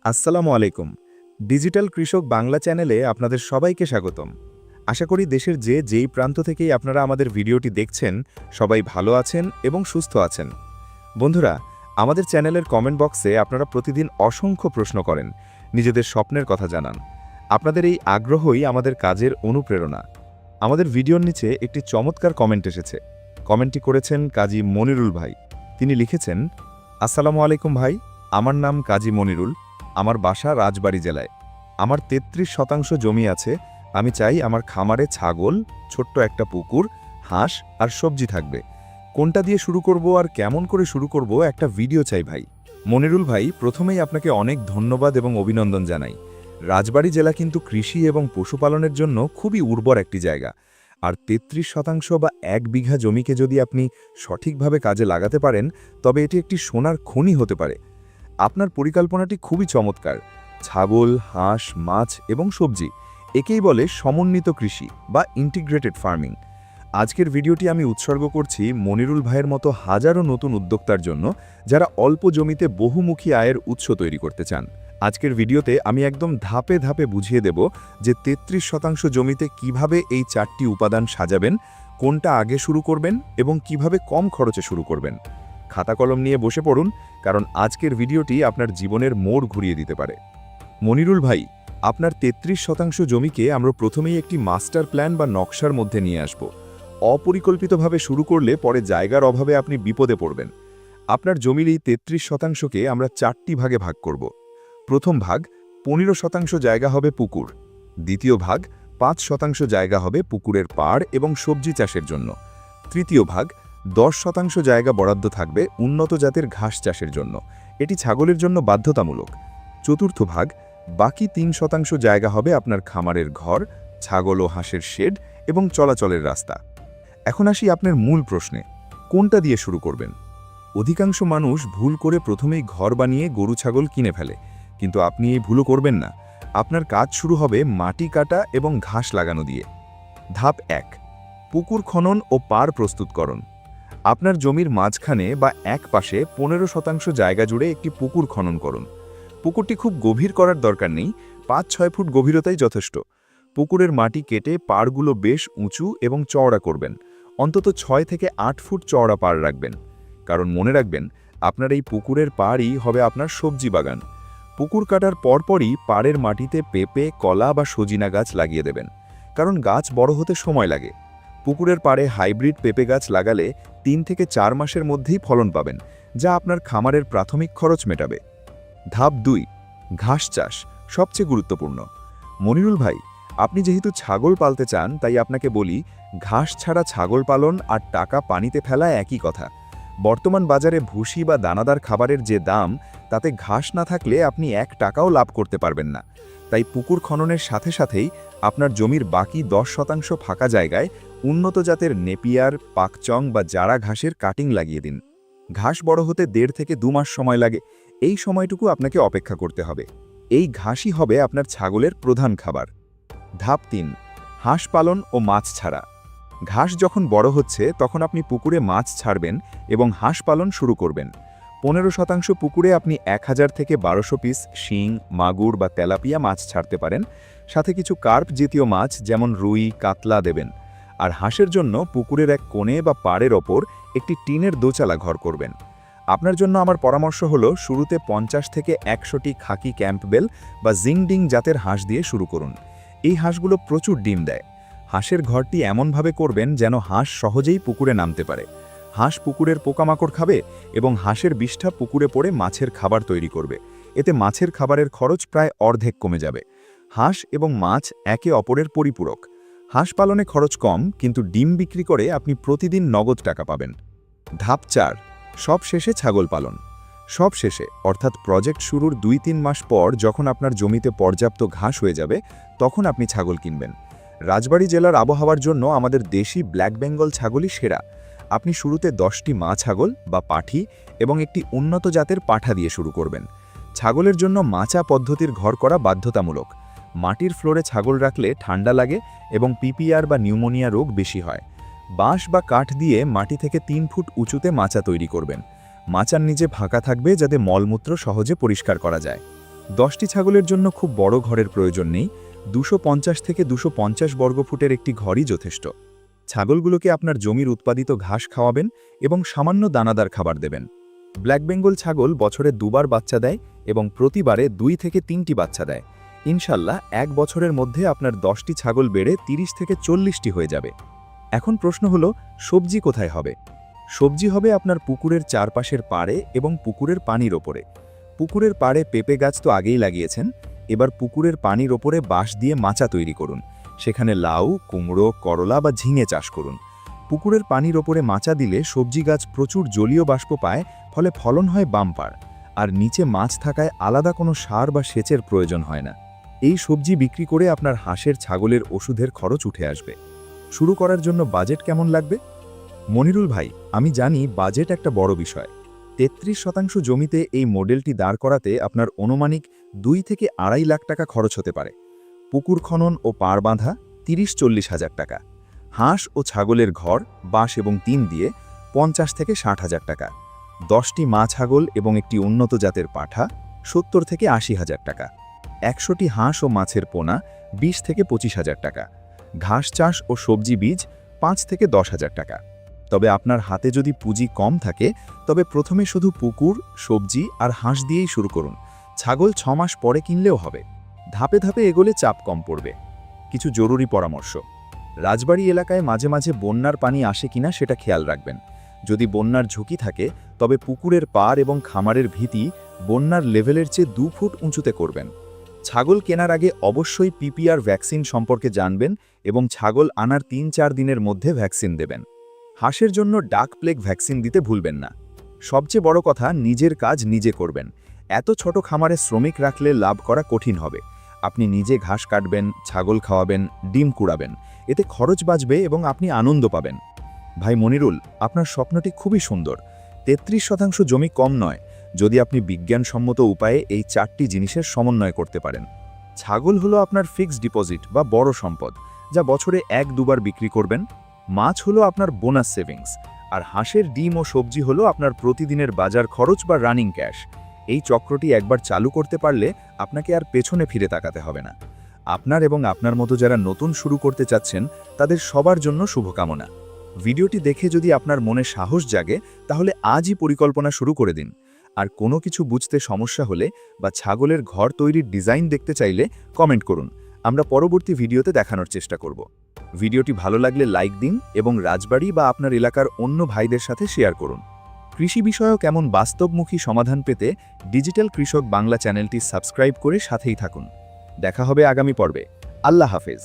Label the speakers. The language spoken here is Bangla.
Speaker 1: আসসালামু আলাইকুম। ডিজিটাল কৃষক বাংলা চ্যানেলে আপনাদের সবাইকে স্বাগতম। আশা করি দেশের যেই প্রান্ত থেকেই আপনারা আমাদের ভিডিওটি দেখছেন সবাই ভালো আছেন এবং সুস্থ আছেন। বন্ধুরা, আমাদের চ্যানেলের কমেন্ট বক্সে আপনারা প্রতিদিন অসংখ্য প্রশ্ন করেন, নিজেদের স্বপ্নের কথা জানান। আপনাদের এই আগ্রহই আমাদের কাজের অনুপ্রেরণা। আমাদের ভিডিওর নিচে একটি চমৎকার কমেন্ট এসেছে। কমেন্টটি করেছেন কাজী মনিরুল ভাই। তিনি লিখেছেন, আসসালামু আলাইকুম ভাই, আমার নাম কাজী মনিরুল। আমার বাসা রাজবাড়ী জেলায়। আমার ৩৩% জমি আছে। আমি চাই আমার খামারে ছাগল, ছোট্ট একটা পুকুর, হাঁস আর সবজি থাকবে। কোনটা দিয়ে শুরু করব আর কেমন করে শুরু করব একটা ভিডিও চাই ভাই। মনিরুল ভাই, প্রথমেই আপনাকে অনেক ধন্যবাদ এবং অভিনন্দন জানাই। রাজবাড়ী জেলা কিন্তু কৃষি এবং পশুপালনের জন্য খুবই উর্বর একটি জায়গা। আর ৩৩% বা ১ বিঘা জমিকে যদি আপনি সঠিকভাবে কাজে লাগাতে পারেন, তবে এটি একটি সোনার খনি হতে পারে। আপনার পরিকল্পনাটি খুবই চমৎকার। ছাগল, হাঁস, মাছ এবং সবজি, একেই বলে সমন্বিত কৃষি বা ইন্টিগ্রেটেড ফার্মিং। আজকের ভিডিওটি আমি উৎসর্গ করছি মনিরুল ভাইয়ের মতো হাজারো নতুন উদ্যোক্তার জন্য, যারা অল্প জমিতে বহুমুখী আয়ের উৎস তৈরি করতে চান। আজকের ভিডিওতে আমি একদম ধাপে ধাপে বুঝিয়ে দেব যে ৩৩% জমিতে কিভাবে এই ৪টি উপাদান সাজাবেন, কোনটা আগে শুরু করবেন এবং কিভাবে কম খরচে শুরু করবেন। খাতা কলম নিয়ে বসে পড়ুন, কারণ আজকের ভিডিওটি আপনার জীবনের মোড় ঘুরিয়ে দিতে পারে। মনিরুল ভাই, আপনার ৩৩% জমিকে আমরা প্রথমেই একটি মাস্টার প্ল্যান বা নকশার মধ্যে নিয়ে আসব। অপরিকল্পিতভাবে শুরু করলে পরে জায়গার অভাবে আপনি বিপদে পড়বেন। আপনার জমির এই ৩৩%কে আমরা ৪টি ভাগে ভাগ করব। প্রথম ভাগ, ১৫% জায়গা হবে পুকুর। দ্বিতীয় ভাগ, ৫% জায়গা হবে পুকুরের পাড় এবং সবজি চাষের জন্য। তৃতীয় ভাগ, ১০% জায়গা বরাদ্দ থাকবে উন্নত জাতের ঘাস চাষের জন্য। এটি ছাগলের জন্য বাধ্যতামূলক। চতুর্থ ভাগ, বাকি ৩% জায়গা হবে আপনার খামারের ঘর, ছাগল ও হাঁসের শেড এবং চলাচলের রাস্তা। এখন আসি আপনার মূল প্রশ্নে, কোনটা দিয়ে শুরু করবেন? অধিকাংশ মানুষ ভুল করে প্রথমেই ঘর বানিয়ে গরু ছাগল কিনে ফেলে, কিন্তু আপনি এই ভুলও করবেন না। আপনার কাজ শুরু হবে মাটি কাটা এবং ঘাস লাগানো দিয়ে। ধাপ ১, পুকুর খনন ও পাড় প্রস্তুতকরণ। আপনার জমির মাঝখানে বা এক পাশে ১৫% জায়গা জুড়ে একটি পুকুর খনন করুন। পুকুরটি খুব গভীর করার দরকার নেই, ৫-৬ ফুট গভীরতাই যথেষ্ট। পুকুরের মাটি কেটে পাড়গুলো বেশ উঁচু এবং চওড়া করবেন। অন্তত ৬ থেকে ৮ ফুট চওড়া পাড় রাখবেন, কারণ মনে রাখবেন, আপনার এই পুকুরের পাড়ই হবে আপনার সবজি বাগান। পুকুর কাটার পরপরই পাড়ের মাটিতে পেঁপে, কলা বা সজিনা গাছ লাগিয়ে দেবেন, কারণ গাছ বড় হতে সময় লাগে। পুকুরের পাড়ে হাইব্রিড পেঁপে গাছ লাগালে ৩ থেকে ৪ মাসের মধ্যেই ফলন পাবেন, যা আপনার খামারের প্রাথমিক খরচ মেটাবে। ধাপ ২, ঘাস চাষ, সবচেয়ে গুরুত্বপূর্ণ। মনিরুল ভাই, আপনি যেহেতু ছাগল পালতে চান, তাই আপনাকে বলি, ঘাস ছাড়া ছাগল পালন আর টাকা পানিতে ফেলা একই কথা। বর্তমান বাজারে ভুসি বা দানাদার খাবারের যে দাম, তাতে ঘাস না থাকলে আপনি ১ টাকাও লাভ করতে পারবেন না। তাই পুকুর খননের সাথে সাথেই আপনার জমির বাকি ১০% ফাঁকা জায়গায় উন্নত জাতের নেপিয়ার, পাকচং বা জারা ঘাসের কাটিং লাগিয়ে দিন। ঘাস বড় হতে ১.৫ থেকে ২ মাস সময় লাগে। এই সময়টুকু আপনাকে অপেক্ষা করতে হবে। এই ঘাসই হবে আপনার ছাগলের প্রধান খাবার। ধাপ ৩, হাঁস পালন ও মাছ ছাড়া। ঘাস যখন বড় হচ্ছে, তখন আপনি পুকুরে মাছ ছাড়বেন এবং হাঁস পালন শুরু করবেন। ১৫% পুকুরে আপনি ১,০০০ থেকে ১২০০ পিস শিং, মাগুর বা তেলাপিয়া মাছ ছাড়তে পারেন। সাথে কিছু কার্প জাতীয় মাছ যেমন রুই, কাতলা দেবেন। আর হাঁসের জন্য পুকুরের এক কোণে বা পাড়ের ওপর একটি টিনের দোচালা ঘর করবেন। আপনার জন্য আমার পরামর্শ হলো, শুরুতে ৫০ থেকে ১০০টি খাকি ক্যাম্পবেল বা জিংডিং জাতের হাঁস দিয়ে শুরু করুন। এই হাঁসগুলো প্রচুর ডিম দেয়। হাঁসের ঘরটি এমনভাবে করবেন যেন হাঁস সহজেই পুকুরে নামতে পারে। হাঁস পুকুরের পোকামাকড় খাবে এবং হাঁসের বিষ্ঠা পুকুরে পড়ে মাছের খাবার তৈরি করবে। এতে মাছের খাবারের খরচ প্রায় অর্ধেক কমে যাবে। হাঁস এবং মাছ একে অপরের পরিপূরক। হাঁস পালনে খরচ কম, কিন্তু ডিম বিক্রি করে আপনি প্রতিদিন নগদ টাকা পাবেন। ধাপ ৪, সব শেষে ছাগল পালন। সব শেষে, অর্থাৎ প্রজেক্ট শুরুর ২-৩ মাস পর, যখন আপনার জমিতে পর্যাপ্ত ঘাস হয়ে যাবে, তখন আপনি ছাগল কিনবেন। রাজবাড়ী জেলার আবহাওয়ার জন্য আমাদের দেশি ব্ল্যাক বেঙ্গল ছাগলই সেরা। আপনি শুরুতে ১০টি মা ছাগল বা পাঠি এবং একটি উন্নত জাতের পাঠা দিয়ে শুরু করবেন। ছাগলের জন্য মাচা পদ্ধতির ঘর করা বাধ্যতামূলক। মাটির ফ্লোরে ছাগল রাখলে ঠান্ডা লাগে এবং পিপিআর বা নিউমোনিয়া রোগ বেশি হয়। বাঁশ বা কাঠ দিয়ে মাটি থেকে ৩ ফুট উঁচুতে মাচা তৈরি করবেন। মাচার নিচে ফাঁকা থাকবে, যাতে মলমূত্র সহজে পরিষ্কার করা যায়। 10টি ছাগলের জন্য খুব বড় ঘরের প্রয়োজন নেই, 250 থেকে 250 বর্গফুটের একটি ঘরই যথেষ্ট। ছাগলগুলোকে আপনার জমির উৎপাদিত ঘাস খাওয়াবেন এবং সামান্য দানাদার খাবার দেবেন। ব্ল্যাক বেঙ্গল ছাগল বছরে দুবার বাচ্চা দেয় এবং প্রতিবারে 2 থেকে 3টি বাচ্চা দেয়। ইনশাল্লাহ 1 বছরের মধ্যে আপনার 10টি ছাগল বেড়ে 30 থেকে 40টি হয়ে যাবে। এখন প্রশ্ন হলো, সবজি কোথায় হবে? সবজি হবে আপনার পুকুরের চারপাশের পাড়ে এবং পুকুরের পানির ওপরে। পুকুরের পাড়ে পেঁপে গাছ তো আগেই লাগিয়েছেন, এবার পুকুরের পানির ওপরে বাঁশ দিয়ে মাচা তৈরি করুন। সেখানে লাউ, কুমড়ো, করলা বা ঝিঙে চাষ করুন। পুকুরের পানির ওপরে মাচা দিলে সবজি গাছ প্রচুর জলীয় বাষ্প পায়, ফলে ফলন হয় বাম্পার। আর নিচে মাছ থাকায় আলাদা কোনো সার বা সেচের প্রয়োজন হয় না। এই সবজি বিক্রি করে আপনার হাঁসের ছাগলের ওষুধের খরচ উঠে আসবে। শুরু করার জন্য বাজেট কেমন লাগবে? মনিরুল ভাই, আমি জানি বাজেট একটা বড় বিষয়। 33% জমিতে এই মডেলটি দাঁড় করাতে আপনার অনুমানিক 2 থেকে 2.5 লাখ টাকা খরচ হতে পারে। পুকুর খনন ও পাড় বাঁধা 30-40 হাজার টাকা। হাঁস ও ছাগলের ঘর, বাঁশ এবং টিন দিয়ে 50 থেকে 60 হাজার টাকা। 10টি মা ছাগল এবং একটি উন্নত জাতের পাঠা 70 থেকে 80 হাজার টাকা। 100টি হাঁস ও মাছের পোনা 20 থেকে 25 হাজার টাকা। ঘাস চাষ ও সবজি বীজ 5 থেকে 10 হাজার টাকা। তবে আপনার হাতে যদি পুঁজি কম থাকে, তবে প্রথমে শুধু পুকুর, সবজি আর হাঁস দিয়েই শুরু করুন। ছাগল 6 মাস পরে কিনলেও হবে। ধাপে ধাপে এগোলে চাপ কম পড়বে। কিছু জরুরি পরামর্শ। রাজবাড়ী এলাকায় মাঝে মাঝে বন্যার পানি আসে কিনা সেটা খেয়াল রাখবেন। যদি বন্যার ঝুঁকি থাকে, তবে পুকুরের পাড় এবং খামারের ভিতি বন্যার লেভেলের চেয়ে 2 ফুট উঁচুতে করবেন। ছাগল কেনার আগে অবশ্যই পিপিআর ভ্যাকসিন সম্পর্কে জানবেন এবং ছাগল আনার 3-4 দিনের মধ্যে ভ্যাকসিন দেবেন। হাঁসের জন্য ডাক প্লেগ ভ্যাকসিন দিতে ভুলবেন না। সবচেয়ে বড় কথা, নিজের কাজ নিজে করবেন। এত ছোট খামারে শ্রমিক রাখলে লাভ করা কঠিন হবে। আপনি নিজে ঘাস কাটবেন, ছাগল খাওয়াবেন, ডিম কুড়াবেন। এতে খরচ বাঁচবে এবং আপনি আনন্দ পাবেন। ভাই মনিরুল, আপনার স্বপ্নটি খুবই সুন্দর। 33% জমি কম নয়, যদি আপনি বিজ্ঞানসম্মত উপায়ে এই 4টি জিনিসের সমন্বয় করতে পারেন। ছাগল হলো আপনার ফিক্সড ডিপোজিট বা বড় সম্পদ, যা বছরে 1-2 বার বিক্রি করবেন। মাছ হলো আপনার বোনাস সেভিংস, আর হাঁসের ডিম ও সবজি হলো আপনার প্রতিদিনের বাজার খরচ বা রানিং ক্যাশ। এই চক্রটি একবার চালু করতে পারলে আপনাকে আর পেছনে ফিরে তাকাতে হবে না। আপনার এবং আপনার মতো যারা নতুন শুরু করতে চাচ্ছেন, তাদের সবার জন্য শুভকামনা। ভিডিওটি দেখে যদি আপনার মনে সাহস জাগে, তাহলে আজই পরিকল্পনা শুরু করে দিন। আর কোনো কিছু বুঝতে সমস্যা হলে বা ছাগলের ঘর তৈরির ডিজাইন দেখতে চাইলে কমেন্ট করুন, আমরা পরবর্তী ভিডিওতে দেখানোর চেষ্টা করব। ভিডিওটি ভালো লাগলে লাইক দিন এবং রাজবাড়ী বা আপনার এলাকার অন্য ভাইদের সাথে শেয়ার করুন। কৃষি বিষয়ক এমন বাস্তবমুখী সমাধান পেতে ডিজিটাল কৃষক বাংলা চ্যানেলটি সাবস্ক্রাইব করে সাথেই থাকুন। দেখা হবে আগামী পর্বে। আল্লাহ হাফেজ।